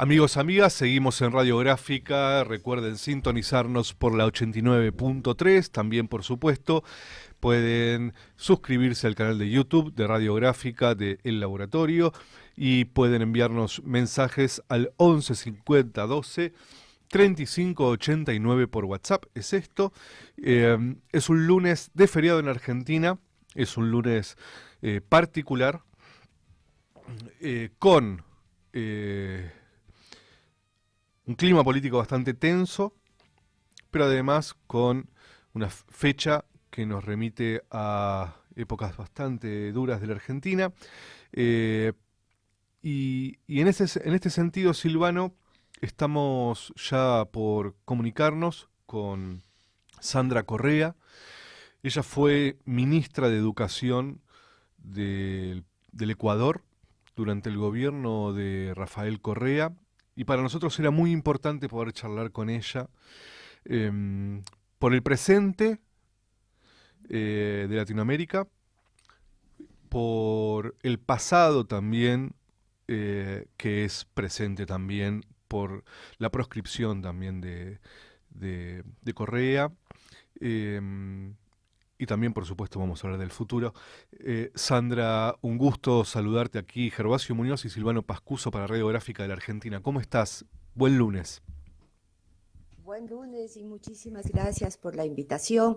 Amigos, amigas, seguimos en Radiográfica. Recuerden sintonizarnos por la 89.3. También, por supuesto, pueden suscribirse al canal de YouTube de Radiográfica de El Laboratorio y pueden enviarnos mensajes al 11 50 12 35 89 por WhatsApp. Es esto. Es un lunes de feriado en Argentina. Es un lunes particular con un clima político bastante tenso, pero además con una fecha que nos remite a épocas bastante duras de la Argentina. Eh, y en este sentido, Silvano, estamos ya por comunicarnos con Sandra Correa. Ella fue ministra de Educación del Ecuador durante el gobierno de Rafael Correa, y para nosotros era muy importante poder charlar con ella por el presente de Latinoamérica, por el pasado también, que es presente también, por la proscripción también de Correa. em, y también, por supuesto, vamos a hablar del futuro. Sandra, un gusto saludarte aquí. Gervasio Muñoz y Silvano Pascuso para Radiográfica de la Argentina. ¿Cómo estás? Buen lunes. Buen lunes y muchísimas gracias por la invitación,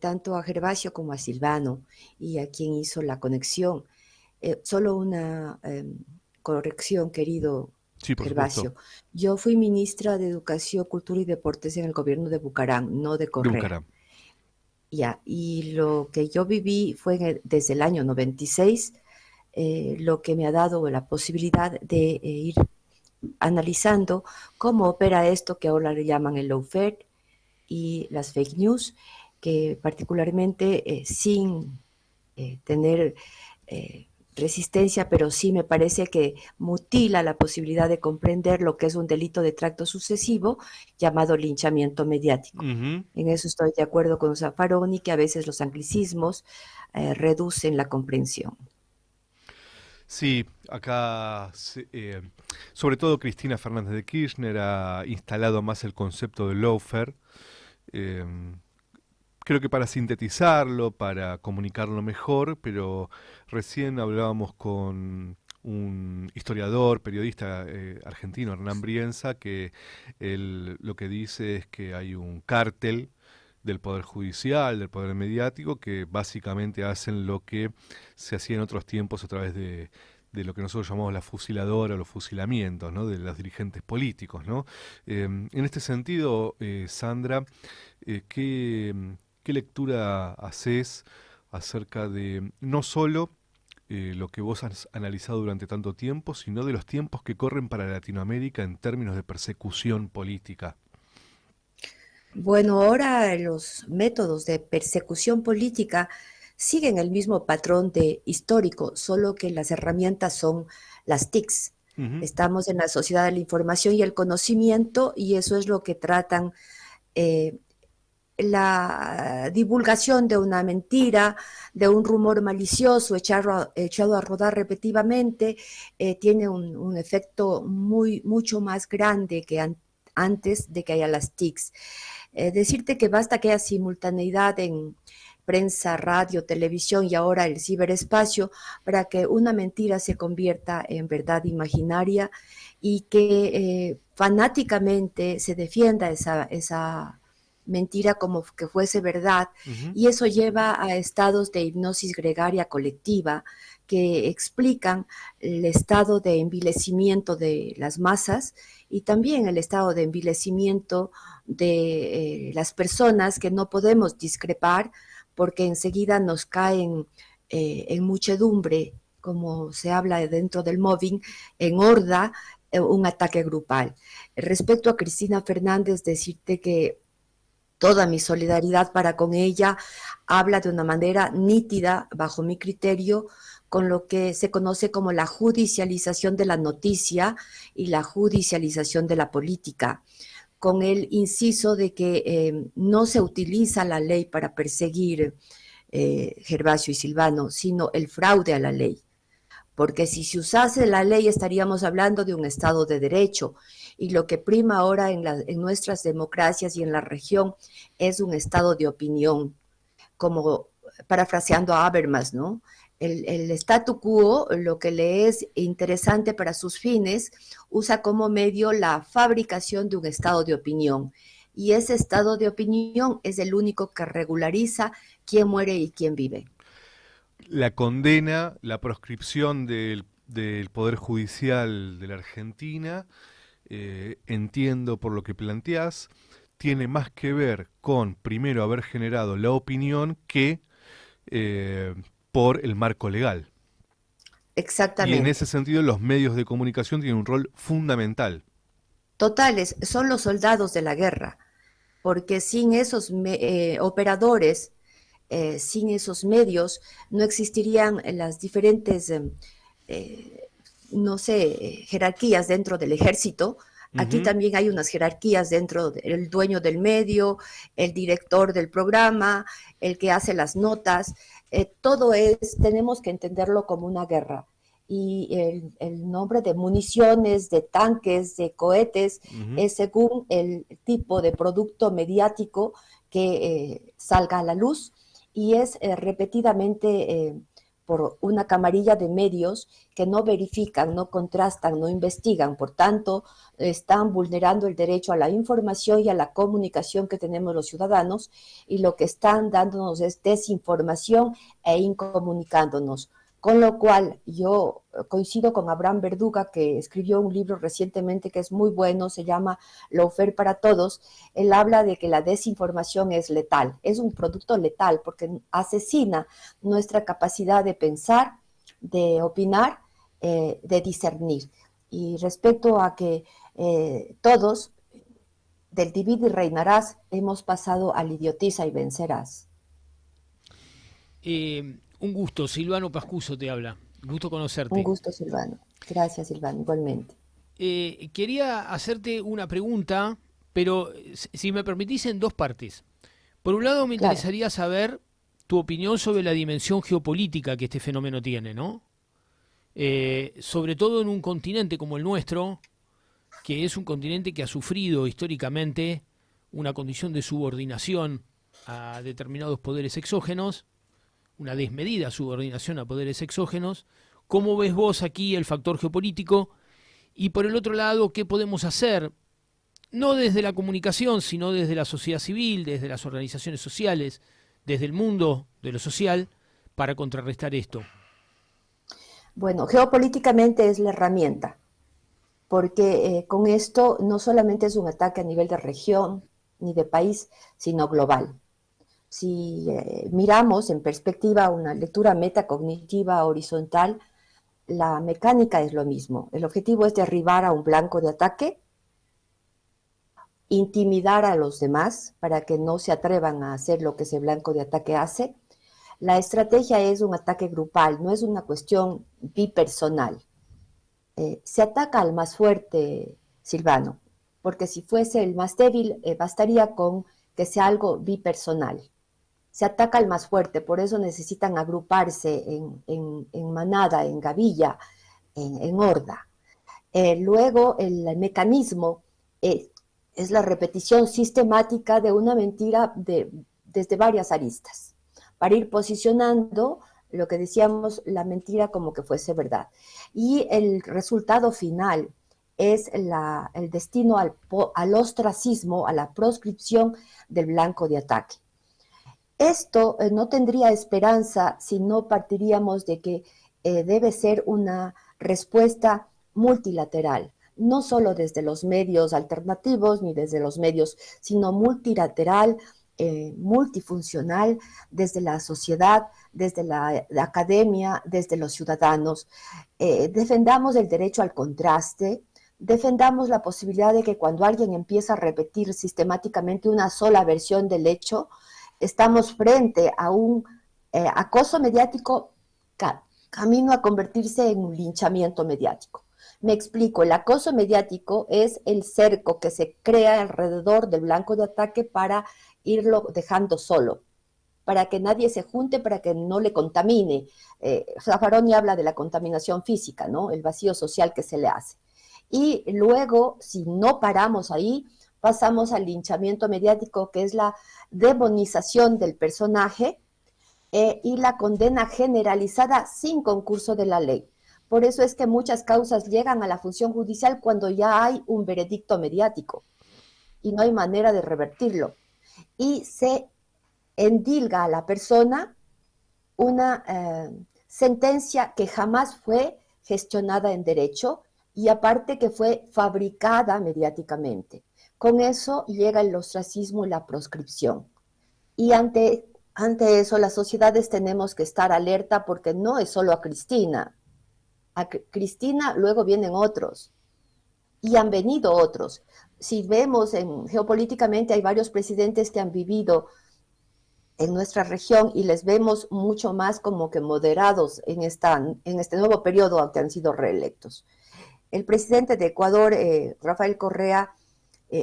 tanto a Gervasio como a Silvano y a quien hizo la conexión. Solo una corrección, querido Sí, por supuesto. Gervasio. Yo fui ministra de Educación, Cultura y Deportes en el gobierno de Bucaram, no de De Correa. Bucaram. Ya, y lo que yo viví fue desde el año 96, lo que me ha dado la posibilidad de ir analizando cómo opera esto que ahora le llaman el lawfare y las fake news, que particularmente sin tener resistencia, pero sí me parece que mutila la posibilidad de comprender lo que es un delito de tracto sucesivo llamado linchamiento mediático. Ujú. En eso estoy de acuerdo con Zaffaroni, que a veces los anglicismos reducen la comprensión. Sí, acá, sobre todo Cristina Fernández de Kirchner ha instalado más el concepto de lawfare. eh, Creo que para sintetizarlo, para comunicarlo mejor, pero recién hablábamos con un historiador, periodista argentino, Hernán Brienza, que él lo que dice es que hay un cártel del Poder Judicial, del Poder Mediático, que básicamente hacen lo que se hacía en otros tiempos a través de lo que nosotros llamamos la fusiladora o los fusilamientos, ¿no? De los dirigentes políticos, ¿no? En este sentido, Sandra, ¿qué lectura haces acerca de no solo lo que vos has analizado durante tanto tiempo, sino de los tiempos que corren para Latinoamérica en términos de persecución política? Bueno, ahora los métodos de persecución política siguen el mismo patrón de histórico, solo que las herramientas son las TICs. Ujú. Estamos en la sociedad de la información y el conocimiento y eso es lo que tratan eh, la divulgación de una mentira, de un rumor malicioso echado a rodar repetitivamente, tiene un efecto mucho más grande que antes de que haya las TICs. Decirte que basta que haya simultaneidad en prensa, radio, televisión y ahora el ciberespacio para que una mentira se convierta en verdad imaginaria y que fanáticamente se defienda esa mentira como que fuese verdad, Ujú. y eso lleva a estados de hipnosis gregaria colectiva que explican el estado de envilecimiento de las masas y también el estado de envilecimiento de las personas que no podemos discrepar porque enseguida nos caen en muchedumbre, como se habla dentro del mobbing, en horda, un ataque grupal. Respecto a Cristina Fernández, decirte que toda mi solidaridad para con ella habla de una manera nítida, bajo mi criterio, con lo que se conoce como la judicialización de la noticia y la judicialización de la política, con el inciso de que no se utiliza la ley para perseguir Gervasio y Silvano, sino el fraude a la ley, porque si se usase la ley estaríamos hablando de un Estado de Derecho, y lo que prima ahora en nuestras democracias y en la región es un estado de opinión, como parafraseando a Habermas, ¿no? El statu quo, lo que le es interesante para sus fines, usa como medio la fabricación de un estado de opinión. Y ese estado de opinión es el único que regulariza quién muere y quién vive. La condena, la proscripción del Poder Judicial de la Argentina, entiendo por lo que planteás, tiene más que ver con primero haber generado la opinión que eh, por el marco legal. Y en ese Exactamente. sentido los medios de comunicación tienen un rol fundamental. Totales, son los soldados de la guerra, porque sin esos operadores, sin esos medios, no existirían las diferentes, eh, no sé, jerarquías dentro del ejército. Aquí Ujú. también hay unas jerarquías dentro del dueño del medio, el director del programa, el que hace las notas. Todo es, tenemos que entenderlo como una guerra. Y el nombre de municiones, de tanques, de cohetes, Ujú. es según el tipo de producto mediático que salga a la luz, y es repetidamente por una camarilla de medios que no verifican, no contrastan, no investigan. Por tanto, están vulnerando el derecho a la información y a la comunicación que tenemos los ciudadanos, y lo que están dándonos es desinformación e incomunicándonos. Con lo cual, yo coincido con Abraham Verduga, que escribió un libro recientemente que es muy bueno, se llama Lawfare para Todos. Él habla de que la desinformación es letal, es un producto letal porque asesina nuestra capacidad de pensar, de opinar, de discernir. Y respecto a que todos, del divide y reinarás, hemos pasado al idiotiza y vencerás. Un gusto, Silvano Pascuso te habla. Gusto Un conocerte. gusto, Silvano. Gracias, Silvano, igualmente. Quería hacerte una pregunta, pero si me permitís en dos partes. Por un lado, me Claro. interesaría saber tu opinión sobre la dimensión geopolítica que este fenómeno tiene, ¿no? Sobre todo en un continente como el nuestro, que es un continente que ha sufrido históricamente una condición de subordinación a determinados poderes exógenos, una desmedida subordinación a poderes exógenos. ¿Cómo ves vos aquí el factor geopolítico? Y por el otro lado, ¿qué podemos hacer? No desde la comunicación, sino desde la sociedad civil, desde las organizaciones sociales, desde el mundo de lo social, para contrarrestar esto. Bueno, geopolíticamente es la herramienta, porque con esto no solamente es un ataque a nivel de región ni de país, sino global. Si miramos en perspectiva una lectura metacognitiva horizontal, la mecánica es lo mismo. El objetivo es derribar a un blanco de ataque, intimidar a los demás para que no se atrevan a hacer lo que ese blanco de ataque hace. La estrategia es un ataque grupal, no es una cuestión bipersonal. Se ataca al más fuerte, Silvano, porque si fuese el más débil, bastaría con que sea algo bipersonal. Se ataca al más fuerte, por eso necesitan agruparse en manada, en gavilla, en horda. Luego, el mecanismo eh, es la repetición sistemática de una mentira desde varias aristas, para ir posicionando lo que decíamos, la mentira como que fuese verdad. Y el resultado final es el destino al ostracismo, a la proscripción del blanco de ataque. Esto no tendría esperanza si no partiríamos de que debe ser una respuesta multilateral, no solo desde los medios alternativos ni desde los medios, sino multilateral, multifuncional, desde la sociedad, desde la academia, desde los ciudadanos. Defendamos el derecho al contraste, defendamos la posibilidad de que cuando alguien empieza a repetir sistemáticamente una sola versión del hecho, estamos frente a un acoso mediático camino a convertirse en un linchamiento mediático. Me explico, el acoso mediático es el cerco que se crea alrededor del blanco de ataque para irlo dejando solo. para que nadie se junte, para que no le contamine. Zaffaroni habla de la contaminación física, ¿no? El vacío social que se le hace. Y luego, si no paramos ahí, pasamos al linchamiento mediático, que es la demonización del personaje y la condena generalizada sin concurso de la ley. Por eso es que muchas causas llegan a la función judicial cuando ya hay un veredicto mediático y no hay manera de revertirlo. Y se endilga a la persona una sentencia que jamás fue gestionada en derecho y aparte que fue fabricada mediáticamente. Con eso llega el ostracismo y la proscripción. Y ante eso, las sociedades tenemos que estar alerta porque no es solo a Cristina. A Cristina luego vienen otros y han venido otros. Si vemos geopolíticamente hay varios presidentes que han vivido en nuestra región y les vemos mucho más como que moderados en este nuevo periodo aunque han sido reelectos. El presidente de Ecuador, Rafael Correa,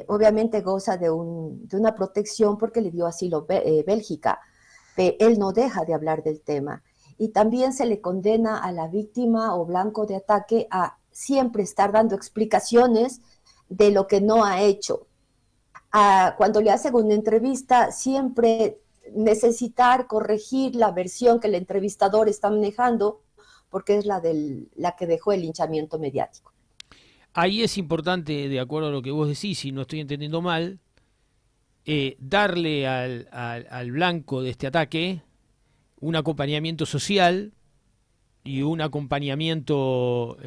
obviamente goza de una protección porque le dio asilo Bélgica, pero él no deja de hablar del tema. Y también se le condena a la víctima o blanco de ataque a siempre estar dando explicaciones de lo que no ha hecho. Cuando le hacen una entrevista, siempre necesitar corregir la versión que el entrevistador está manejando, porque es la que dejó el linchamiento mediático. Ahí es importante, de acuerdo a lo que vos decís, si no estoy entendiendo mal, darle al blanco de este ataque un acompañamiento social y un acompañamiento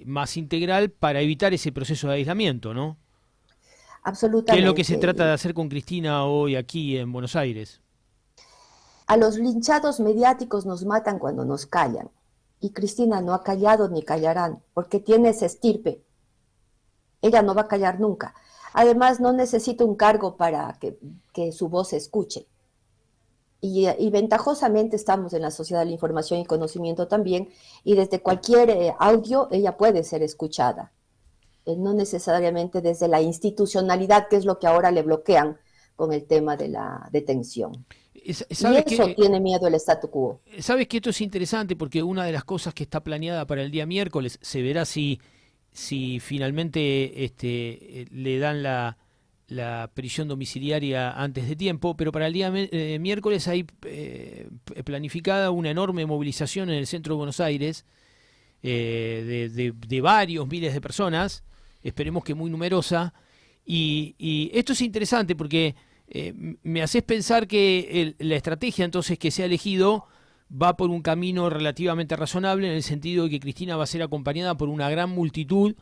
más integral para evitar ese proceso de aislamiento, ¿no? Absolutamente. ¿Qué es lo que se trata de hacer con Cristina hoy aquí en Buenos Aires? A los linchados mediáticos nos matan cuando nos callan. Y Cristina no ha callado ni callarán, porque tiene ese estirpe. Ella no va a callar nunca. Además, no necesita un cargo para que su voz se escuche. Y ventajosamente estamos en la sociedad de la información y conocimiento también, y desde cualquier audio ella puede ser escuchada. No necesariamente desde la institucionalidad, que es lo que ahora le bloquean con el tema de la detención. Y eso tiene miedo el statu quo. Sabes que esto es interesante porque una de las cosas que está planeada para el día miércoles, se verá si finalmente le dan la prisión domiciliaria antes de tiempo, pero para el día miércoles hay planificada una enorme movilización en el centro de Buenos Aires de varios miles de personas, esperemos que muy numerosa, y esto es interesante porque me haces pensar que la estrategia entonces que se ha elegido va por un camino relativamente razonable en el sentido de que Cristina va a ser acompañada por una gran multitud,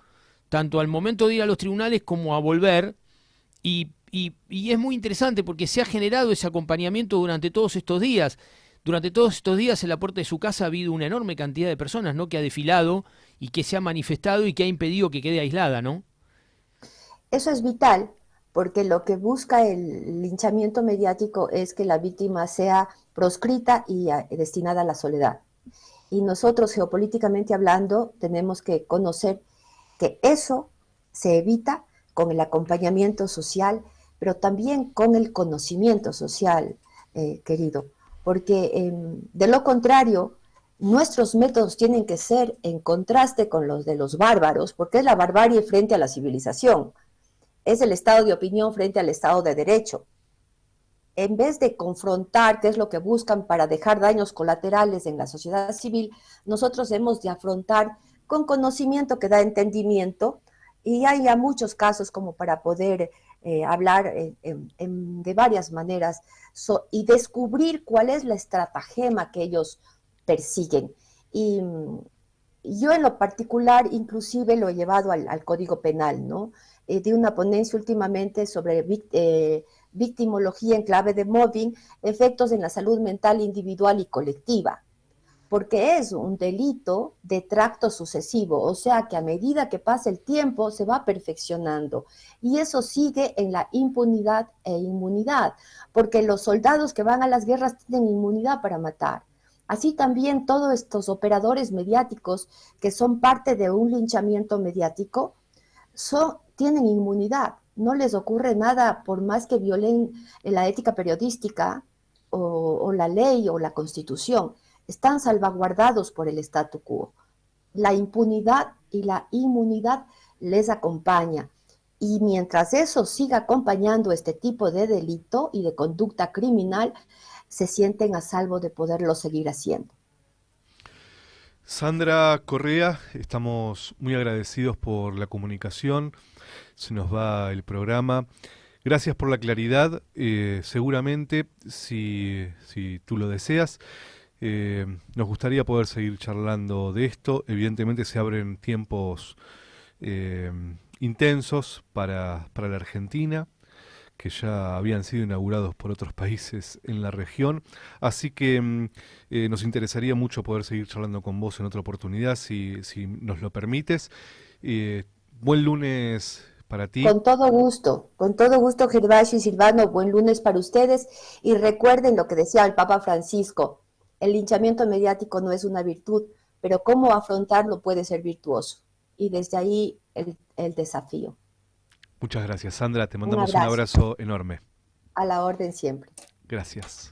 tanto al momento de ir a los tribunales como a volver, y es muy interesante porque se ha generado ese acompañamiento durante todos estos días. Durante todos estos días en la puerta de su casa ha habido una enorme cantidad de personas, ¿no?, que ha desfilado y que se ha manifestado y que ha impedido que quede aislada, ¿no? Eso es vital, porque lo que busca el linchamiento mediático es que la víctima sea proscrita y destinada a la soledad. Y nosotros, geopolíticamente hablando, tenemos que conocer que eso se evita con el acompañamiento social, pero también con el conocimiento social, querido, porque de lo contrario, nuestros métodos tienen que ser en contraste con los de los bárbaros, porque es la barbarie frente a la civilización, es el estado de opinión frente al estado de derecho. En vez de confrontar qué es lo que buscan para dejar daños colaterales en la sociedad civil, nosotros hemos de afrontar con conocimiento que da entendimiento, y hay ya muchos casos como para poder hablar de varias maneras y descubrir cuál es la estratagema que ellos persiguen. Y yo en lo particular inclusive lo he llevado al Código Penal, ¿no? Di una ponencia últimamente sobre victimología en clave de mobbing, efectos en la salud mental individual y colectiva, porque es un delito de tracto sucesivo, o sea que a medida que pasa el tiempo se va perfeccionando, y eso sigue en la impunidad e inmunidad, porque los soldados que van a las guerras tienen inmunidad para matar. Así también todos estos operadores mediáticos que son parte de un linchamiento mediático tienen inmunidad, no les ocurre nada por más que violen la ética periodística o la ley o la constitución están salvaguardados por el statu quo. La impunidad y la inmunidad les acompaña. Y mientras eso siga acompañando este tipo de delito y de conducta criminal, se sienten a salvo de poderlo seguir haciendo. Sandra Correa, estamos muy agradecidos por la comunicación. Se nos va el programa. Gracias por la claridad. Seguramente, si tú lo deseas, nos gustaría poder seguir charlando de esto. Evidentemente se abren tiempos intensos para la Argentina, que ya habían sido inaugurados por otros países en la región. Así que nos interesaría mucho poder seguir charlando con vos en otra oportunidad, si nos lo permites. Buen lunes para ti. Con todo gusto, Gervasio y Silvano, buen lunes para ustedes. Y recuerden lo que decía el Papa Francisco, el linchamiento mediático no es una virtud, pero cómo afrontarlo puede ser virtuoso. Y desde ahí el desafío. Muchas gracias, Sandra. Te Un mandamos un abrazo. abrazo enorme. A la orden siempre. Gracias.